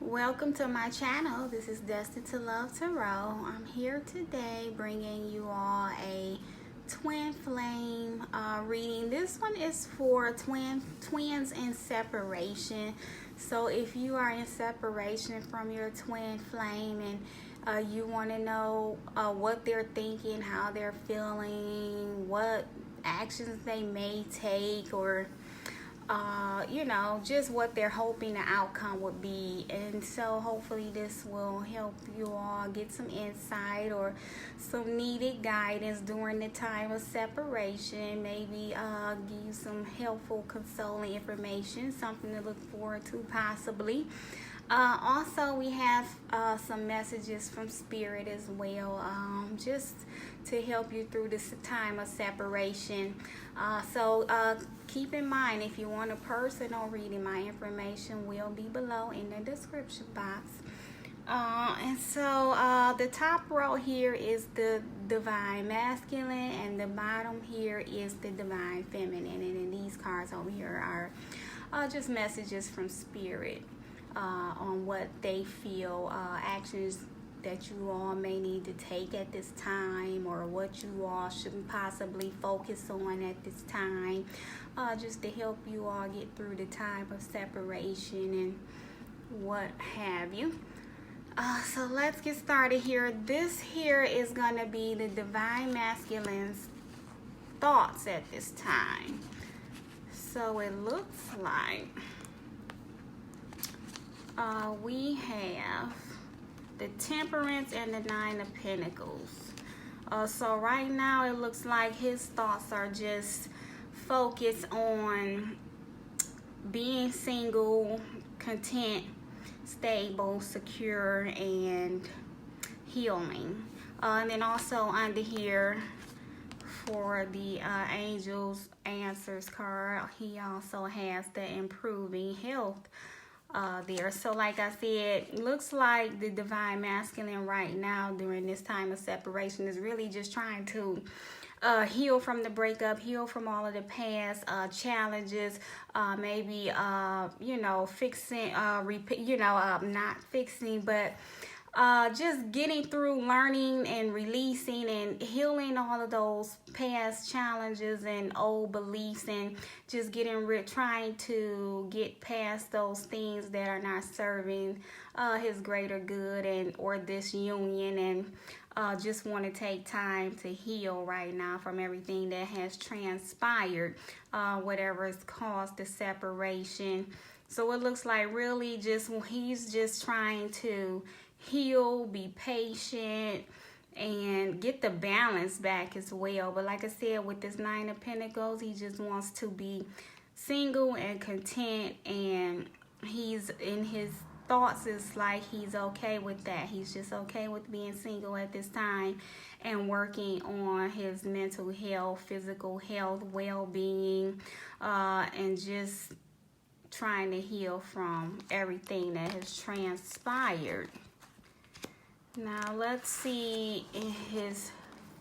Welcome to my channel. This is Destined to Love Tarot. I'm here today bringing you all a twin flame reading. This one is for twins in separation. So if you are in separation from your twin flame and you want to know what they're thinking, how they're feeling, what actions they may take, or you know, just what they're hoping the outcome would be. And so hopefully this will help you all get some insight or some needed guidance during the time of separation. Maybe give you some helpful, consoling information, something to look forward to possibly. Also, we have some messages from Spirit as well, just to help you through this time of separation. So keep in mind, if you want a personal reading, my information will be below in the description box. And so the top row here is the Divine Masculine, and the bottom here is the Divine Feminine. And then these cards over here are just messages from Spirit on what they feel, actions that you all may need to take at this time, or what you all should possibly focus on at this time, just to help you all get through the time of separation and what have you. So let's get started here. This here is going to be the Divine Masculine's thoughts at this time. So it looks like we have the Temperance and the Nine of Pentacles. So right now it looks like his thoughts are just focused on being single, content, stable, secure, and healing. And then also under here for the Angels Answers card, he also has the improving health there. So like I said, looks like the Divine Masculine right now during this time of separation is really just trying to heal from the breakup, heal from all of the past challenges, maybe you know, fixing, not fixing, but just getting through, learning and releasing and healing all of those past challenges and old beliefs, and just trying to get past those things that are not serving his greater good and or this union, and just want to take time to heal right now from everything that has transpired, whatever has caused the separation. So it looks like really just he's just trying to heal, be patient, and get the balance back as well. But like I said, with this Nine of Pentacles, he just wants to be single and content, and he's in his thoughts is like he's okay with that. He's just okay with being single at this time and working on his mental health, physical health, well-being, and just trying to heal from everything that has transpired. Now let's see in his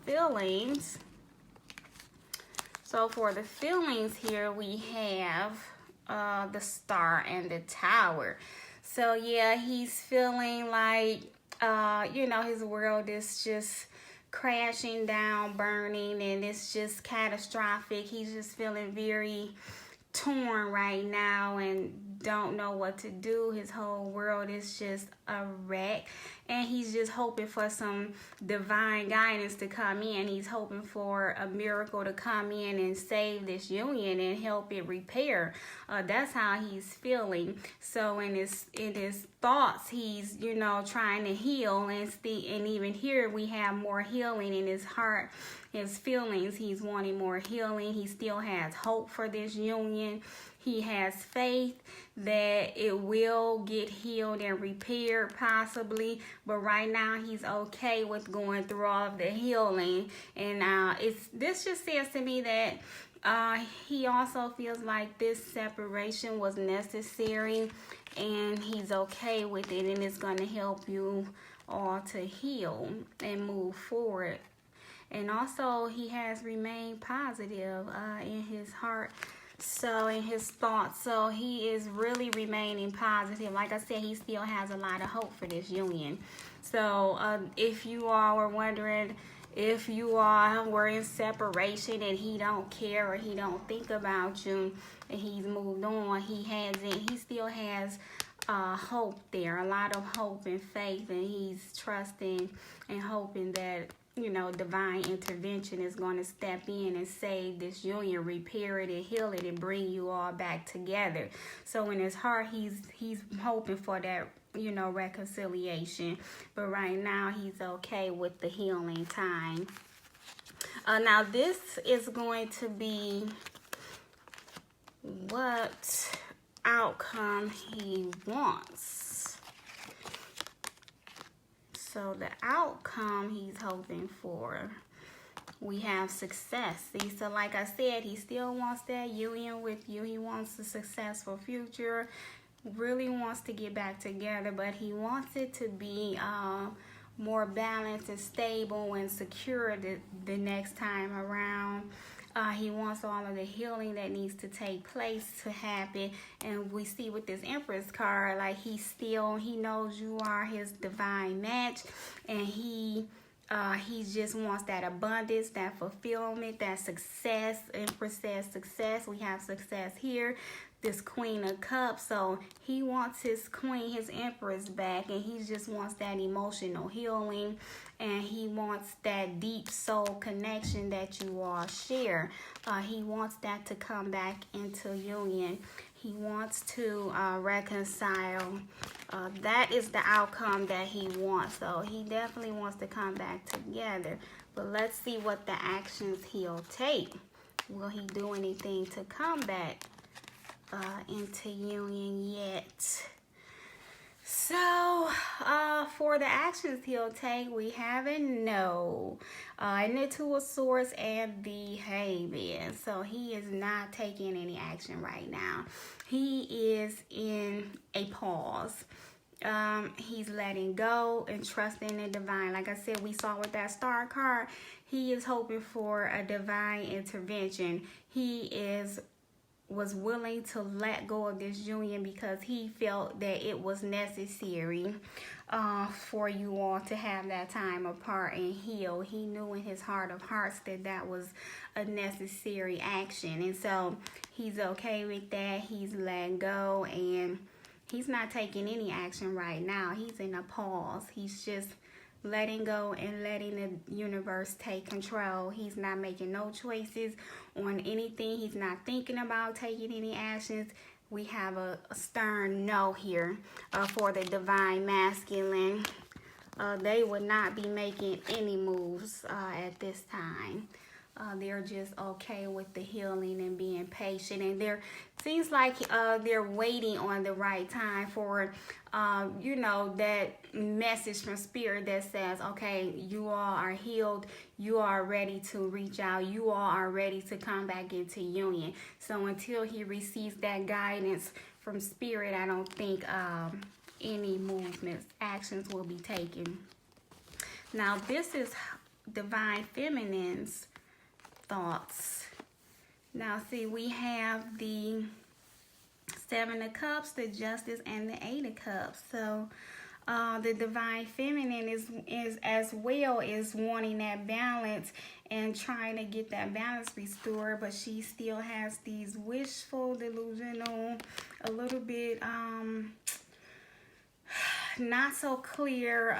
feelings. So for the feelings here, we have the Star and the Tower. So yeah, he's feeling like, you know, his world is just crashing down, burning, and it's just catastrophic. He's just feeling very torn right now and don't know what to do. His whole world is just a wreck, and he's just hoping for some divine guidance to come in. He's hoping for a miracle to come in and save this union and help it repair. That's how he's feeling. So in his thoughts, he's, you know, trying to heal, and even here we have more healing in his heart. His feelings, he's wanting more healing. He still has hope for this union. He has faith that it will get healed and repaired possibly, but right now he's okay with going through all of the healing. And this just says to me that he also feels like this separation was necessary, and he's okay with it, and it's going to help you all to heal and move forward. And also he has remained positive in his heart So in his thoughts, so he is really remaining positive. Like I said, he still has a lot of hope for this union. So if you all were wondering if you all were in separation and he don't care or he don't think about you and he's moved on, he still has hope there, a lot of hope and faith, and he's trusting and hoping that, you know, divine intervention is going to step in and save this union, repair it and heal it and bring you all back together. So in his heart, he's hoping for that, you know, reconciliation. But right now, he's okay with the healing time. Now, this is going to be what outcome he wants. So the outcome he's hoping for, we have success. See, so like I said, he still wants that union with you. He wants a successful future, really wants to get back together, but he wants it to be more balanced and stable and secure the next time around. He wants all of the healing that needs to take place to happen. And we see with this Empress card, like he knows you are his divine match, and he just wants that abundance, that fulfillment, that success. Empress says success. We have success here. This Queen of Cups. So he wants his queen, his Empress back, and he just wants that emotional healing, and he wants that deep soul connection that you all share. He wants that to come back into union. He wants to reconcile. That is the outcome that he wants. So he definitely wants to come back together. But let's see what the actions he'll take. Will he do anything to come back into union yet? So for the actions he'll take, we have a no, and the Two of Swords and the Hangman. So he is not taking any action right now. He is in a pause. He's letting go and trusting the divine. Like I said, we saw with that Star card, he is hoping for a divine intervention. He was willing to let go of this union because he felt that it was necessary for you all to have that time apart and heal. He knew in his heart of hearts that that was a necessary action, and so he's okay with that. He's letting go, and he's not taking any action right now. He's in a pause. He's just letting go and letting the universe take control. He's not making no choices on anything. He's not thinking about taking any actions. We have a stern no here for the divine masculine. They would not be making any moves at this time. They're just okay with the healing and being patient, and seems like they're waiting on the right time for you know, that message from spirit that says, okay, you all are healed, you are ready to reach out, you all are ready to come back into union. So until he receives that guidance from spirit, I don't think any movements, actions will be taken. Now this is divine feminine's thoughts. Now see, we have the Seven of Cups, the Justice, and the Eight of Cups. So the divine feminine is as well is wanting that balance and trying to get that balance restored, but she still has these wishful, delusional, a little bit not so clear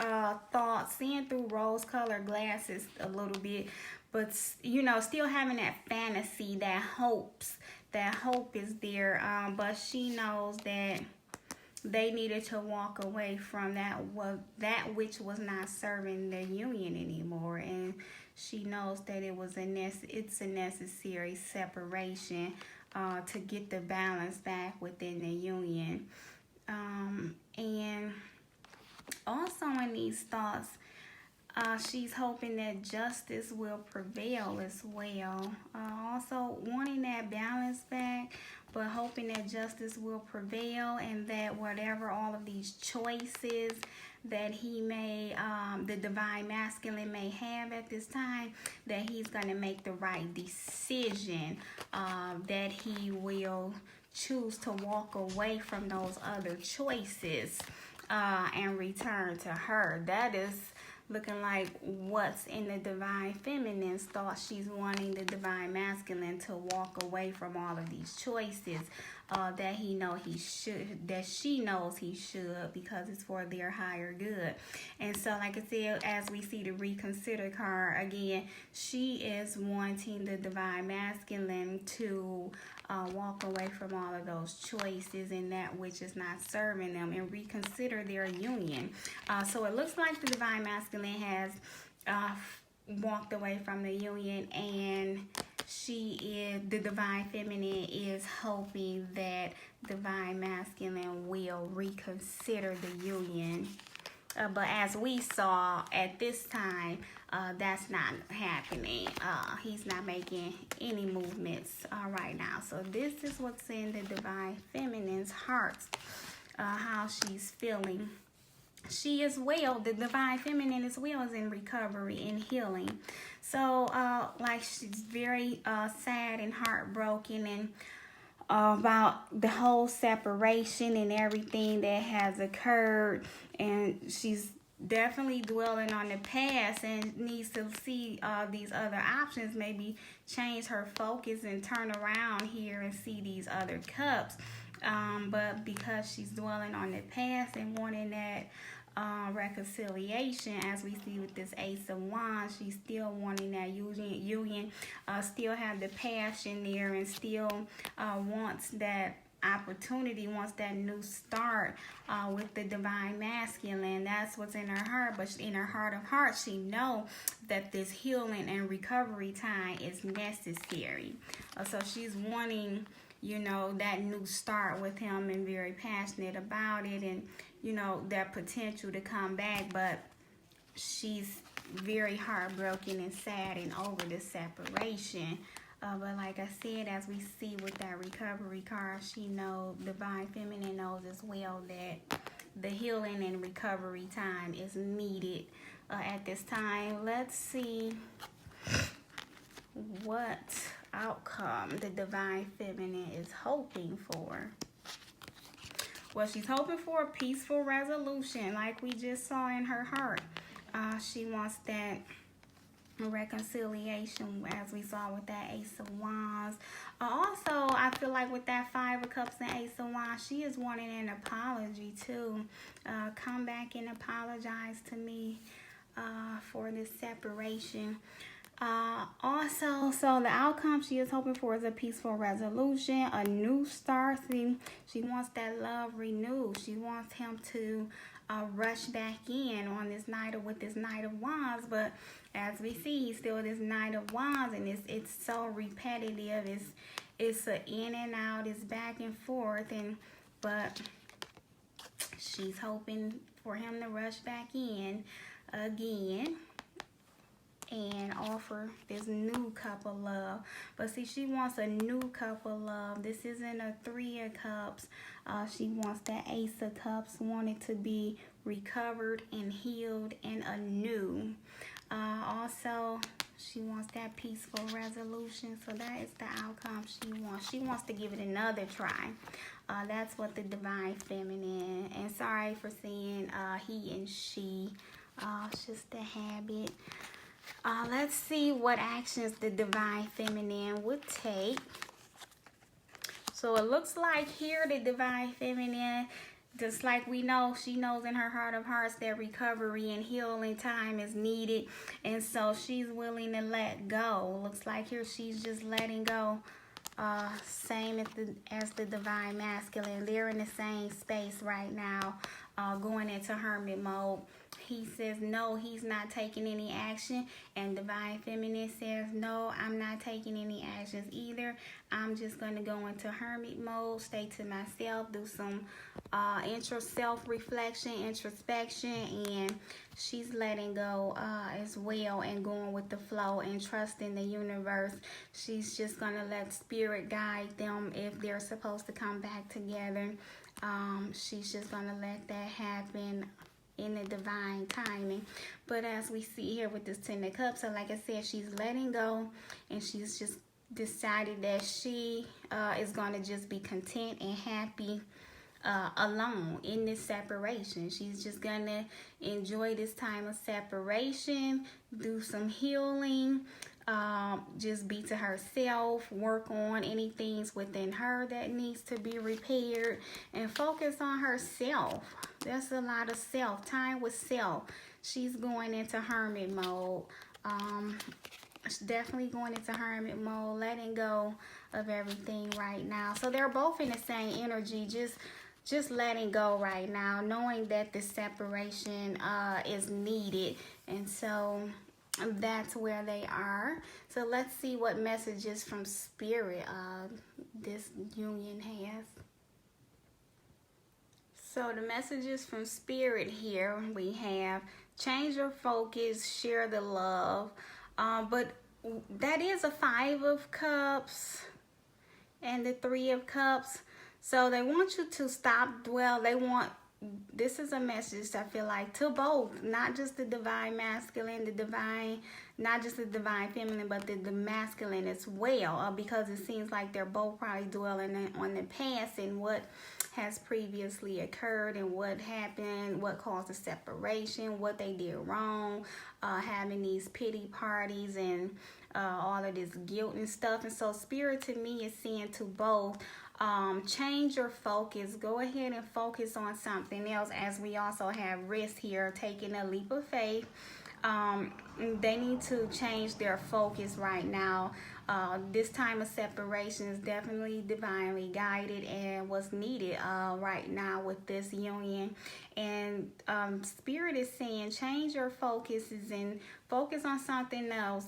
thoughts, seeing through rose-colored glasses a little bit, but you know, still having that fantasy, that hope is there, but she knows that they needed to walk away from that which was not serving the union anymore, and she knows that it's a necessary separation to get the balance back within the union. And also in these thoughts, She's hoping that justice will prevail as well. Also wanting that balance back, but hoping that justice will prevail and that whatever all of these choices that he may, the divine masculine may have at this time, that he's going to make the right decision, that he will choose to walk away from those other choices and return to her. That is looking like what's in the divine feminine's thought. She's wanting the divine masculine to walk away from all of these choices that he know he should, that she knows he should, because it's for their higher good. And so, like I said, as we see the reconsider card again, she is wanting the divine masculine to walk away from all of those choices and that which is not serving them, and reconsider their union. So it looks like the divine masculine has walked away from the union, and the divine feminine is hoping that divine masculine will reconsider the union. But as we saw at this time, that's not happening. He's not making any movements right now. So this is what's in the divine feminine's heart, how she's feeling. She as well, the divine feminine as well, is in recovery and healing. So like she's very sad and heartbroken and about the whole separation and everything that has occurred, and she's definitely dwelling on the past and needs to see these other options, maybe change her focus and turn around here and see these other cups. But because she's dwelling on the past and wanting that reconciliation, as we see with this Ace of Wands, she's still wanting that union, still have the passion there, and still wants that opportunity, wants that new start with the divine masculine. That's what's in her heart. But in her heart of hearts, she know that this healing and recovery time is necessary. So she's wanting, you know, that new start with him, and very passionate about it, and you know, that potential to come back. But she's very heartbroken and sad and over the separation. But like I said, as we see with that recovery card, she knows, divine feminine knows as well, that the healing and recovery time is needed at this time. Let's see what outcome the divine feminine is hoping for. Well, she's hoping for a peaceful resolution, like we just saw in her heart. She wants that reconciliation, as we saw with that Ace of Wands. Also, I feel like with that Five of Cups and Ace of Wands, she is wanting an apology too. Come back and apologize to me for this separation. Also, so the outcome she is hoping for is a peaceful resolution, a new start. See, she wants that love renewed. She wants him to rush back in on this night, with this Knight of Wands. But as we see, he's still this Knight of Wands, and it's so repetitive. It's a in and out, it's back and forth, but she's hoping for him to rush back in again and offer this new cup of love. But see, she wants a new cup of love. This isn't a Three of Cups. She wants that Ace of Cups, wanted to be recovered and healed and anew. Also, she wants that peaceful resolution. So that is the outcome she wants. She wants to give it another try. That's what the divine feminine, and sorry for saying he and she. It's just a habit. Let's see what actions the divine feminine would take. So it looks like here the divine feminine, just like we know, she knows in her heart of hearts that recovery and healing time is needed. And so she's willing to let go. Looks like here she's just letting go. Same as the divine masculine. They're in the same space right now, going into hermit mode. he says no, he's not taking any action, and Divine Feminine says no, I'm not taking any actions either. I'm just going to go into hermit mode, stay to myself, do some self-reflection, introspection, and she's letting go as well and going with the flow and trusting the universe. She's just going to let spirit guide them if they're supposed to come back together. She's just going to let that happen in the divine timing. But as we see here with this Ten of Cups, so like I said, she's letting go, and she's just decided that she is going to just be content and happy alone in this separation. She's just going to enjoy this time of separation, do some healing, just be to herself, work on anything within her that needs to be repaired, and focus on herself. That's a lot of self, time with self. She's going into hermit mode. Definitely going into hermit mode, letting go of everything right now. So they're both in the same energy, just letting go right now, knowing that the separation is needed. And so that's where they are. So let's see what messages from spirit this union has. So the messages from spirit here, we have change your focus, share the love. But that is a 5 of Cups and the 3 of Cups. So they want you to stop dwell. This is a message, I feel like, to both, not just the divine masculine, not just the divine feminine, but the masculine as well, because it seems like they're both probably dwelling on the past and what has previously occurred and what happened, what caused the separation, what they did wrong, having these pity parties and all of this guilt and stuff. And so spirit to me is saying to both, change your focus. Go ahead and focus on something else, as we also have risk here, taking a leap of faith. They need to change their focus right now. This time of separation is definitely divinely guided and what's needed right now with this union. And spirit is saying change your focuses and focus on something else.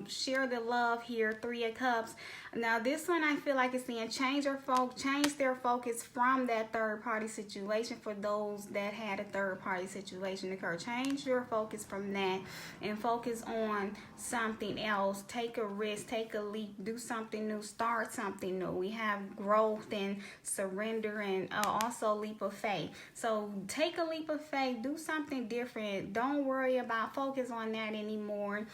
Share the love here, 3 of Cups. Now this one I feel like it's saying change their focus from that third party situation. For those that had a third party situation occur, change your focus from that and focus on something else. Take a risk, take a leap, do something new, start something new. We have growth and surrender and also leap of faith. So take a leap of faith, do something different. Don't worry about focus on that anymore.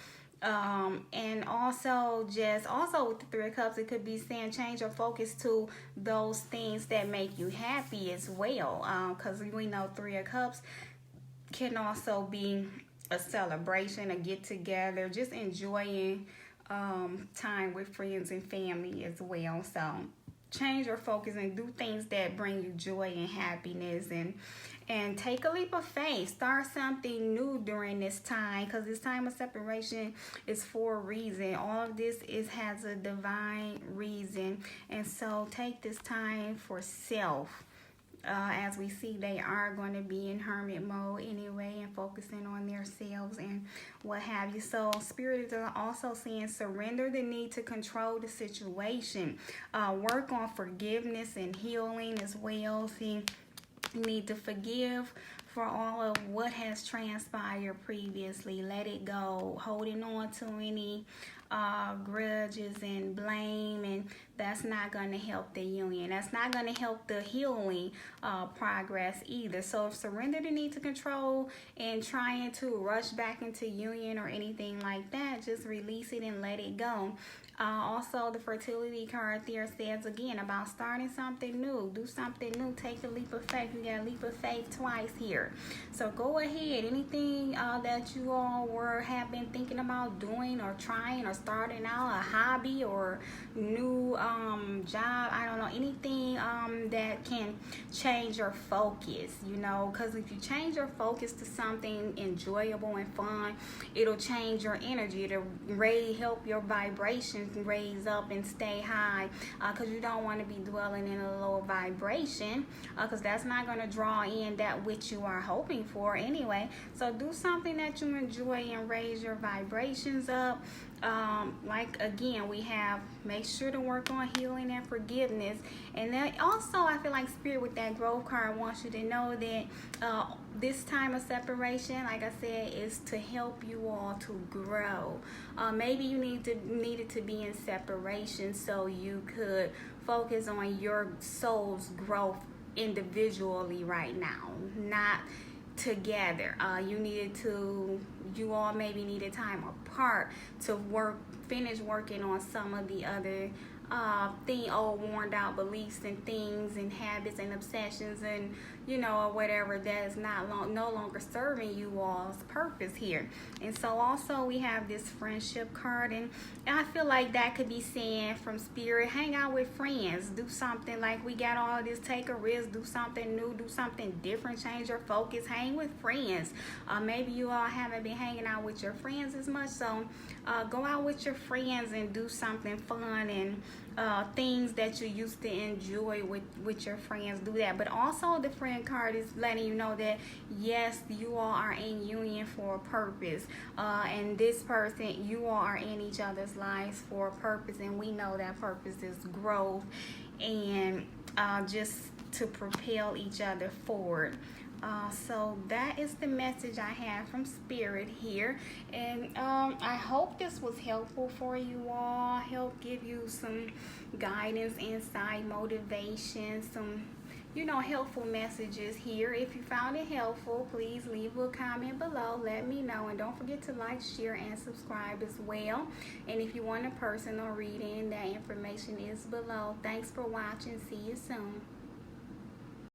And also with the 3 of Cups, it could be saying change your focus to those things that make you happy as well, because we know 3 of Cups can also be a celebration, a get together, just enjoying time with friends and family as well. So change your focus and do things that bring you joy and happiness, and take a leap of faith. Start something new during this time, because this time of separation is for a reason. All of this has a divine reason. And so take this time for self. As we see, they are going to be in hermit mode anyway and focusing on themselves and what have you. So spirit is also saying surrender the need to control the situation. Work on forgiveness and healing as well. See, you need to forgive for all of what has transpired previously. Let it go. Holding on to any grudges and blame, and that's not going to help the union. That's not going to help the healing progress either. So surrender the need to control and trying to rush back into union or anything like that, just release it and let it go. Also, the fertility card there says again about starting something new. Do something new. Take a leap of faith. You got a leap of faith twice here. So go ahead. Anything that you all have been thinking about doing or trying or starting out, a hobby or new job, I don't know, anything that can change your focus, you know, because if you change your focus to something enjoyable and fun, it'll change your energy. It'll help your vibrations raise up and stay high, because you don't want to be dwelling in a low vibration, because that's not going to draw in that which you are hoping for anyway. So do something that you enjoy and raise your vibrations up. Like again, we have make sure to work on healing and forgiveness. And then also I feel like Spirit with that growth card wants you to know that this time of separation, like I said, is to help you all to grow. Maybe you needed to be in separation so you could focus on your soul's growth individually right now, not together. You all maybe needed time apart to finish working on some of the other old worn out beliefs and things and habits and obsessions and, you know, or whatever that is no longer serving you all's purpose here. And so also we have this friendship card, and I feel like that could be saying from Spirit, hang out with friends, do something. Like we got all this, take a risk, do something new, do something different, change your focus, hang with friends. Maybe you all haven't been hanging out with your friends as much, so go out with your friends and do something fun and things that you used to enjoy with your friends. Do that. But also the friend card is letting you know that yes, you all are in union for a purpose, and this person, you all are in each other's lives for a purpose, and we know that purpose is growth and just to propel each other forward. So that is the message I have from Spirit here, and I hope this was helpful for you all, help give you some guidance, insight, motivation, some, you know, helpful messages here. If you found it helpful, please leave a comment below, let me know, and don't forget to like, share, and subscribe as well. And if you want a personal reading, that information is below. Thanks for watching. See you soon.